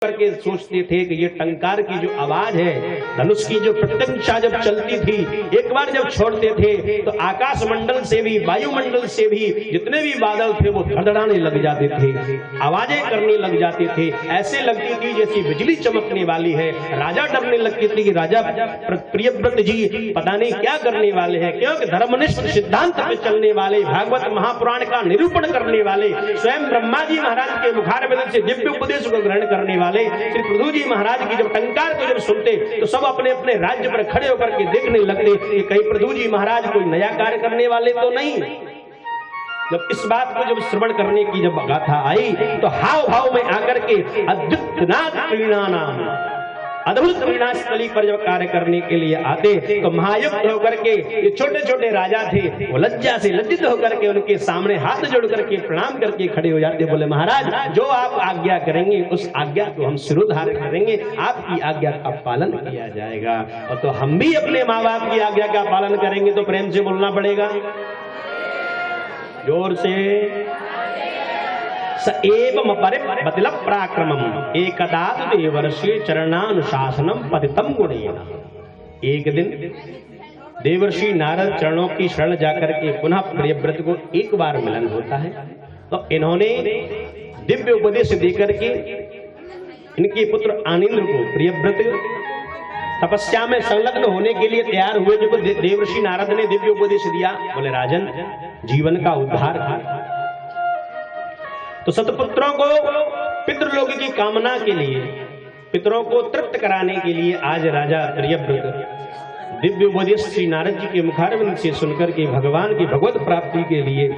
करके सोचते थे कि ये टंकार की जो आवाज है, धनुष की जो प्रत्यंचा जब चलती थी, एक बार जब छोड़ते थे तो आकाश मंडल से भी, वायुमंडल से भी जितने भी बादल थे वो धड़धड़ाने लग जाते थे, आवाजें करने लग जाते थे। ऐसे लगती थी जैसी बिजली चमकने वाली है। राजा डरने लगते थे कि राजा प्रियव्रत जी पता नहीं क्या करने वाले हैं, क्योंकि धर्मनिष्ठ सिद्धांत पे चलने वाले, भागवत महापुराण का निरूपण करने वाले, स्वयं ब्रह्मा जी महाराज के मुखारविंद से दिव्य उपदेश को ग्रहण करने वाले श्री पृथु जी महाराज की जब टंकार को जब सुनते तो सब अपने अपने राज्य पर खड़े होकर के देखने लगते कि कहीं पृथु जी महाराज कोई नया कार्य करने वाले तो नहीं। जब इस बात को जब श्रवण करने की जब गाथा आई तो हाव भाव में आकर के अद्भुतनाथ प्रीणानाम, अद्भुत वीणास्थली पर जब कार्य करने के लिए आते तो महायुक्त होकर के ये छोटे छोटे राजा थे, वो लज्जा से लज्जित होकर के उनके सामने हाथ जोड़ करके प्रणाम करके खड़े हो जाते, बोले महाराज जो आप आज्ञा करेंगे उस आज्ञा को हम सिरोधार्य करेंगे, आपकी आज्ञा का पालन किया जाएगा। और तो हम भी अपने माँ बाप की आज्ञा का पालन करेंगे, तो प्रेम से बोलना पड़ेगा, जोर से, स एवं परिबतिल पराक्रमम् एकदा देवर्षि चरणानुशासनम पतितम गुणेन। एक दिन देवर्षि नारद चरणों की शरण जाकर के पुनः प्रियव्रत को एक बार मिलन होता है, तो इन्होंने दिव्य उपदेश देकर के इनके पुत्र आनिंद्र को प्रियव्रत तपस्या में संलग्न होने के लिए तैयार हुए। जो देवर्षि नारद ने दिव्य उपदेश दिया, बोले राजन जीवन का उद्धार था, तो सतपुत्रों को पितृलोक की कामना के लिए, पितरों को तृप्त कराने के लिए आज राजा प्रियव्रत दिव्य उपदेश श्री नारद जी के मुखारविंद से सुनकर के भगवान की भगवत प्राप्ति के लिए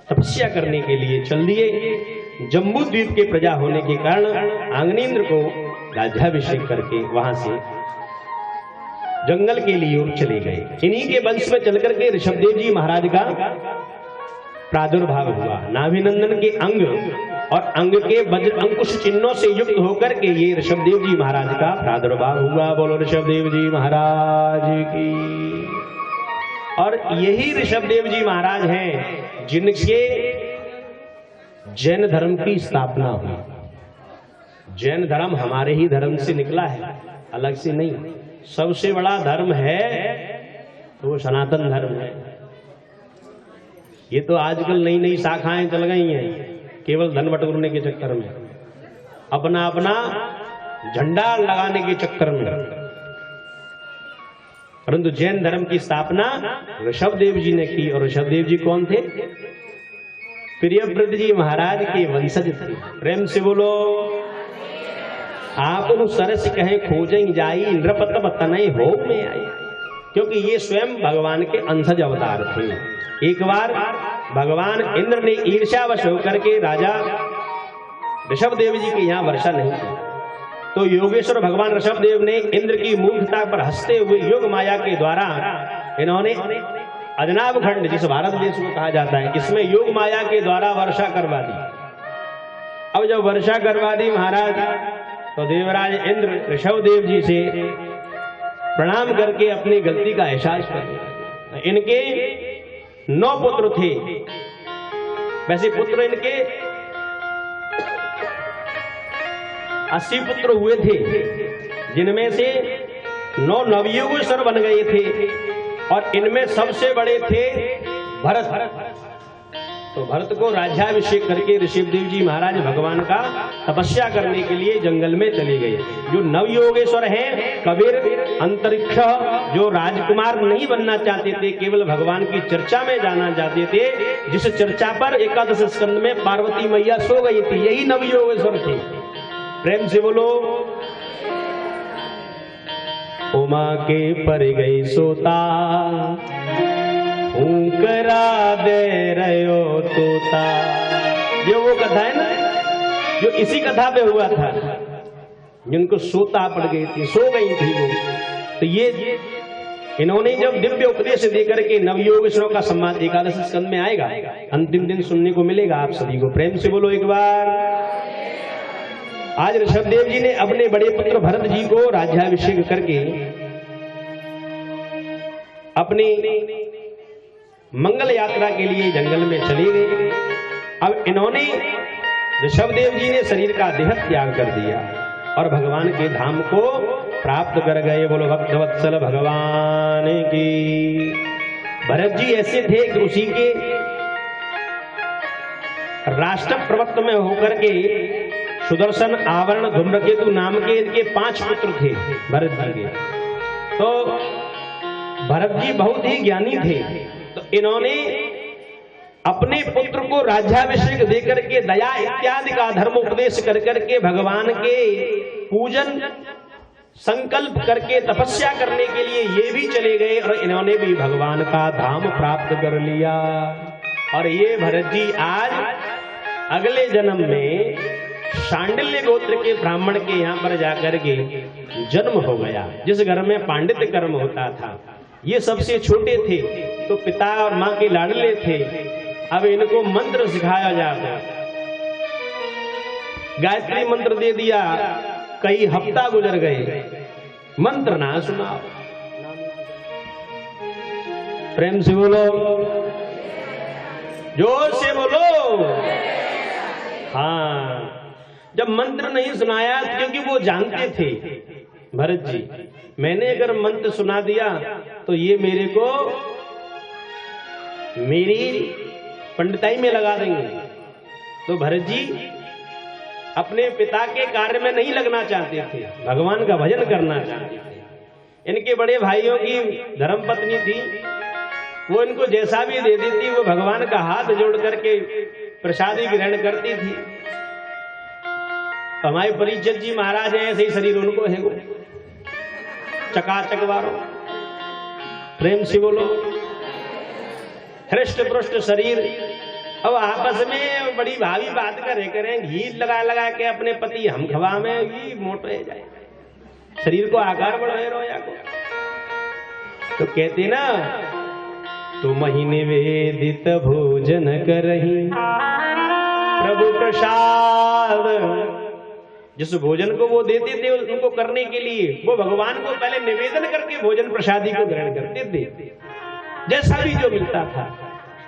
तपस्या करने के लिए चल दिए। जम्बू द्वीप के प्रजा होने के कारण आंगनेन्द्र को राज्याभिषेक करके वहां से जंगल के लिए चले गए। इन्हीं के वंश में चल करके ऋषभदेव जी महाराज का प्रादुर्भाव हुआ। नाभिनंदन के अंग और अंग के वज्र अंकुश चिन्हों से युक्त होकर के ये ऋषभदेव जी महाराज का प्रादुर्भाव हुआ। बोलो ऋषभदेव जी महाराज की। और यही ऋषभदेव जी महाराज हैं जिनके जैन धर्म की स्थापना हुई। जैन धर्म हमारे ही धर्म से निकला है, अलग से नहीं। सबसे बड़ा धर्म है तो वो सनातन धर्म है। ये तो आजकल नई नई शाखाएं चल गई हैं, केवल धन बटोरने के चक्कर में, अपना अपना झंडा लगाने के चक्कर में। परंतु जैन धर्म की स्थापना ऋषभदेव जी ने की। और ऋषभदेव जी कौन थे? प्रियव्रत जी महाराज के वंशज थे। प्रेम से बोलो, आप सरस कहे खोजें जाई, नृपत बतनई हो में आई। क्योंकि ये स्वयं भगवान के अंशज अवतार थे। एक बार भगवान इंद्र ने ईर्ष्यावश होकर के राजा ऋषभदेव जी के यहाँ वर्षा नहीं की, तो योगेश्वर भगवान ऋषभदेव ने इंद्र की मूर्खता पर हंसते हुए योग माया के द्वारा इन्होंने अजनाब खंड, जिस भारत देश को कहा जाता है, इसमें योग माया के द्वारा वर्षा करवा दी। अब जब वर्षा करवा दी महाराज, तो देवराज इंद्र ऋषभदेव जी से प्रणाम करके अपनी गलती का एहसास कर। इनके 9 पुत्र थे। वैसे पुत्र इनके 80 पुत्र हुए थे, जिनमें से 9 नवयुगेश्वर बन गए थे। और इनमें सबसे बड़े थे भरत। तो भरत को राज्याभिषेक करके ऋषभदेव जी महाराज भगवान का तपस्या करने के लिए जंगल में चले गए। जो नवयोगेश्वर हैं, कबीर, अंतरिक्ष, जो राजकुमार नहीं बनना चाहते थे, केवल भगवान की चर्चा में जाना चाहते थे, जिस चर्चा पर एकादश स्कंद में पार्वती मैया सो गई थी, यही नवयोगेश्वर थे। प्रेम से बोलो, उमा के पर गई सोता, करा दे रहो तोता। जो वो कथा है ना, जो इसी कथा पे हुआ था, जिनको सोता पड़ गई थी, सो गई थी वो। तो ये इन्होंने जब दिव्य उपदेश देकर के नवयोगेश्वरों का सम्मान एकादश स्कंद में आएगा, अंतिम दिन सुनने को मिलेगा आप सभी को। प्रेम से बोलो एक बार। आज ऋषभदेव जी ने अपने बड़े पुत्र भरत जी को राज्याभिषेक करके अपनी मंगल यात्रा के लिए जंगल में चले गए। अब इन्होंने ऋषभदेव जी ने शरीर का देह त्याग कर दिया और भगवान के धाम को प्राप्त कर गए। बोलो भक्तवत्सल भगवान की। भरत जी ऐसे थे कि उसी के राष्ट्र प्रवक्त में होकर के सुदर्शन, आवरण, धूम्रकेतु नाम के इनके 5 पुत्र थे भरत जी के। तो भरत जी बहुत ही ज्ञानी थे, तो इन्होंने अपने पुत्र को राज्याभिषेक देकर के दया इत्यादि का धर्म उपदेश कर करके भगवान के पूजन संकल्प करके तपस्या करने के लिए ये भी चले गए और इन्होंने भी भगवान का धाम प्राप्त कर लिया। और ये भरत जी आज अगले जन्म में शांडिल्य गोत्र के ब्राह्मण के यहाँ पर जाकर के जन्म हो गया, जिस घर में पांडित्य कर्म होता था। ये सबसे छोटे थे तो पिता और माँ के लाडले थे। अब इनको मंत्र सिखाया जाता, गायत्री मंत्र दे दिया, कई हफ्ता गुजर गए, मंत्र ना सुना। प्रेम से बोलो, जोर से बोलो। हाँ, जब मंत्र नहीं सुनाया क्योंकि वो जानते थे भरत जी, मैंने अगर मंत्र सुना दिया तो ये मेरे को मेरी पंडिताई में लगा देंगे। तो भरत जी अपने पिता के कार्य में नहीं लगना चाहते थे, भगवान का भजन करना चाहते थे। इनके बड़े भाइयों की धर्मपत्नी थी, वो इनको जैसा भी दे देती वो भगवान का हाथ जोड़ करके प्रसादी ग्रहण करती थी। हमारे परीक्षित जी महाराज है, ऐसे ही शरीर उनको है, वो चकाचक वारो। प्रेम से बोलो, हृष्ट पुष्ट शरीर। अब आपस में बड़ी भावी बात करें, घी लगा लगा के अपने पति हम खवा में घी मोटे जाए, शरीर को आकार बढ़ाए रोया को। तो कहते ना, तो महीने वेदित भोजन करही प्रभु प्रसाद। जिस भोजन को वो देते थे उनको करने के लिए, वो भगवान को पहले निवेदन करके भोजन प्रसादी को ग्रहण करते थे, जैसा भी जो मिलता था।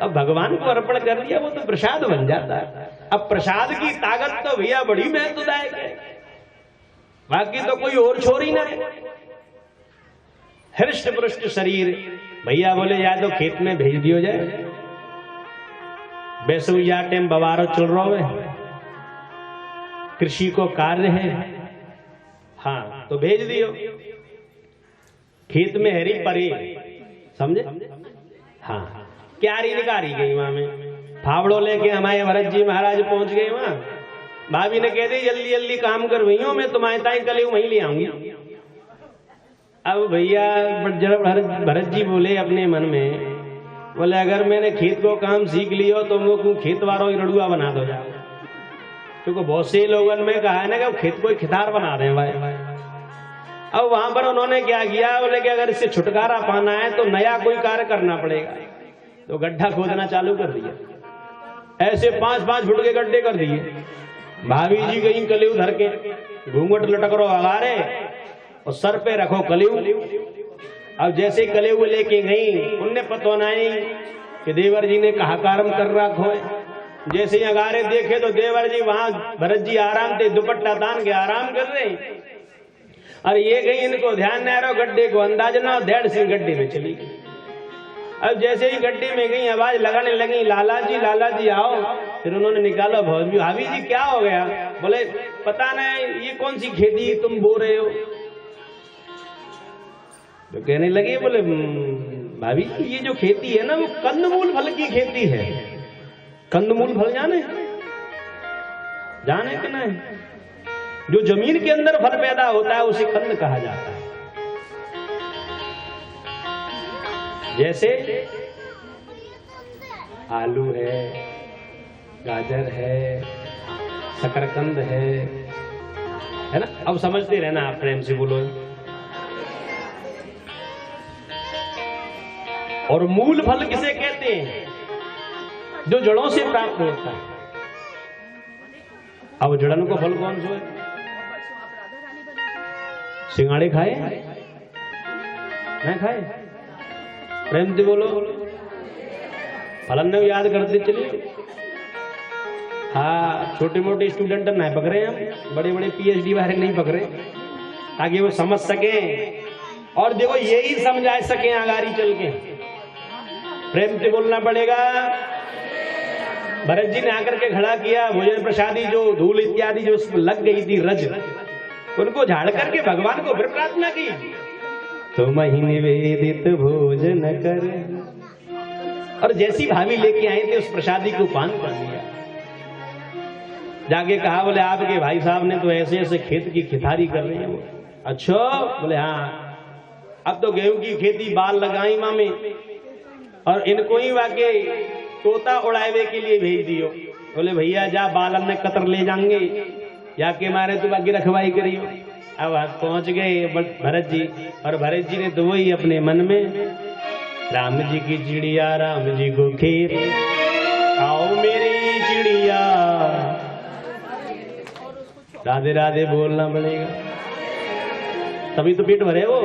अब भगवान को अर्पण कर दिया, वो तो प्रसाद बन जाता है। अब प्रसाद की ताकत तो भैया बड़ी महत्वदायक है, बाकी तो कोई और छोर ही ना है। हृष्ट पुष्ट शरीर, भैया बोले या तो खेत में भेज दियो जाए, वैसे या टाइम बवारो चल रहा है, कृषि को कार्य है, हाँ तो भेज दियो। खेत में हरी परी, समझे? हाँ, क्यारी निकारी गई वहां में, फावड़ो लेके हमारे भरत जी महाराज पहुंच गए वहां। भाभी ने कह दी जल्दी जल्दी काम कर रही हूं, मैं तुम्हारे ताई कल वहीं ले आऊंगी। अब भैया भरत जी बोले अपने मन में, बोले अगर मैंने खेत को काम सीख लियो तो मुझको खेत वालों ही रड़ुआ बना दो जाओ। क्योंकि बहुत से लोगों में कहा है ना कि खेत को खितार बना दें भाई। अब वहां पर उन्होंने क्या किया, बोले कि अगर इससे छुटकारा पाना है तो नया कोई कार्य करना पड़ेगा। तो गड्ढा खोदना चालू कर दिया, ऐसे 5-5 फुट के गड्ढे कर दिए। भाभी जी गई कलियू धर के, घूंघट लटक रो अगारे और सर पे रखो कलियू। अब जैसे कलियू लेके गई, उनने पतो नहीं कि देवर जी ने कहा कर्म कर रखो है। जैसे ही अगारे देखे तो देवर जी वहां भरत जी आराम थे, दुपट्टा तान के आराम कर रहे। और ये गई, इनको ध्यान न रहो, गड्ढे को अंदाज ना, 1.5 से गड्ढे में चली गई। अब जैसे ही गड्ढे में गई, आवाज लगाने लगी, लाला जी आओ। फिर उन्होंने निकाला, भाभी जी क्या हो गया? बोले पता नहीं ये कौन सी खेती तुम बो रहे हो। तो कहने लगे, बोले भाभी जी ये जो खेती है ना वो कंदमूल फल की खेती है। कंदमूल फल जाने कि नहीं? जो जमीन के अंदर फल पैदा होता है उसे कंद कहा जाता है। जैसे आलू है, गाजर है, शकरकंद है ना? अब समझते रहना आप, प्रेम से बोलो। और मूल फल किसे कहते हैं? जो जड़ों से प्राप्त होता है। अब जड़न को फल कौन सा है? सिंगाड़े खाए नहीं खाए? प्रेम से बोलो। फलन ने याद करते चलिए। हाँ, छोटे मोटे स्टूडेंट नहीं पकड़े हम, बड़े बड़े पीएचडी वाले नहीं पकड़े, ताकि वो समझ सके और देखो यही समझा सके आगारी चल के। प्रेम से बोलना पड़ेगा। भरत जी ने आकर के खड़ा किया, भोजन प्रसादी जो धूल इत्यादि जो उसमें लग गई थी रज, उनको झाड़ करके भगवान को फिर प्रार्थना की, तुम ही निवेदित भोजन कर। और जैसी भाभी लेके आए थे उस प्रसादी को पान कर लिया। जाके कहा, बोले आपके भाई साहब ने तो ऐसे ऐसे खेत की खितारी कर रहे हैं। अच्छा, बोले हाँ, अब तो गेहूं की खेती बाल लगाई मामे, और इनको ही वाके तोता उड़ावे के लिए भेज दियो। बोले भैया जा, बालन में कतर ले जाएंगे, जाके मारे तो बाकी रखवाई करियो। अब पहुंच गए भरत जी, और भरत जी ने तो वही अपने मन में, राम जी की चिड़िया राम जी को खेत, आओ मेरी चिड़िया। राधे राधे बोलना पड़ेगा, तभी तो पेट भरे वो।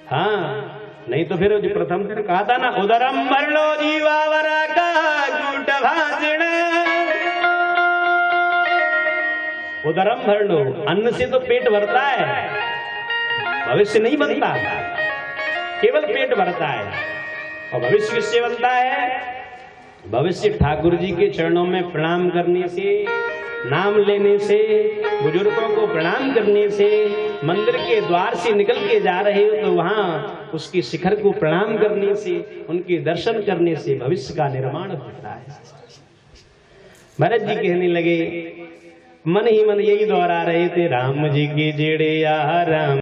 हाँ, नहीं तो फिर जो प्रथम दिन कहा था ना, उदरम भरलो जीवावरा का झूठ भाषण। उदरम भर लो, अन्न से तो पेट भरता है, भविष्य नहीं बनता, केवल पेट भरता है। और भविष्य किससे बनता है? भविष्य ठाकुर जी के चरणों में प्रणाम करने से, नाम लेने से, बुजुर्गों को प्रणाम करने से, मंदिर के द्वार से निकल के जा रहे हो तो वहां उसकी शिखर को प्रणाम करने से, उनके दर्शन करने से भविष्य का निर्माण होता है। भरत जी कहने लगे, मन ही मन यही दोहरा रहे थे, राम जी की जेड़े या राम